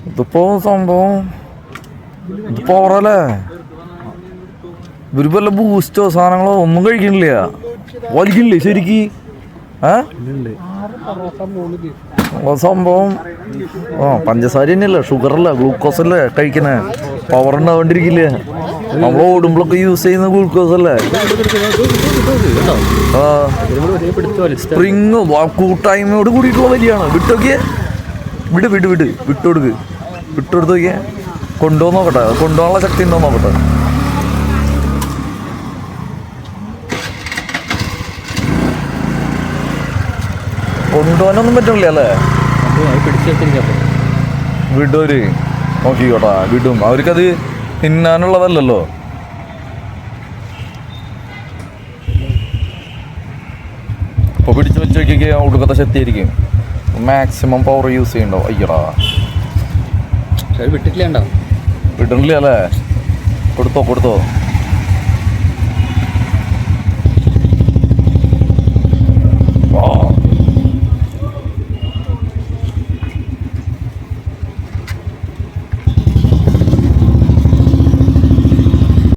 ഇതിപ്പോ സംഭവം ഇത് പവറല്ലേ. ഇവര് വല്ല ബൂസ്റ്റോ സാധനങ്ങളോ ഒന്നും കഴിക്കണില്ല, വലിക്കണില്ലേ ശരിക്ക്? സംഭവം പഞ്ചസാര തന്നെയല്ല, ഷുഗറല്ല, ഗ്ലൂക്കോസ് അല്ലേ കഴിക്കണേ. പവർ ഉണ്ടാവേണ്ടിരിക്കില്ലേ? നമ്മൾ ഓടുമ്പോഴൊക്കെ യൂസ് ചെയ്യുന്ന ഗ്ലൂക്കോസ് അല്ലേ? സ്പ്രിങ് കൂട്ടായ്മയോട് കൂടിയിട്ടുള്ള വലിയാണ്. വിട്ടോക്കിയേ, വിട് വിട് വിട് വിട്ടുകൊടുക്ക്, വിട്ടുകൊടുത്ത് നോക്കിയേ. കൊണ്ടുപോകാൻ നോക്കട്ടെ, കൊണ്ടുപോകാനുള്ള ശക്തി ഉണ്ടോ നോക്കട്ടെ. കൊണ്ടുപോകാനൊന്നും പറ്റില്ല അല്ലേ? വിടൂര് നോക്കിക്കോട്ടാ, വിടും. അവർക്കത് തിന്നാനുള്ളതല്ലല്ലോ. ഇപ്പൊ പിടിച്ചു വെച്ച് നോക്കിയൊക്കെ ഒടുക്കത്തെ ശക്തിയായിരിക്കും. മാക്സിമം പവർ യൂസ് ചെയ്യണ്ടോ? അയ്യടാ വിട്ടിട്ടില്ല, വിടണില്ല അല്ലേ? കൊടുത്തോ കൊടുത്തോ.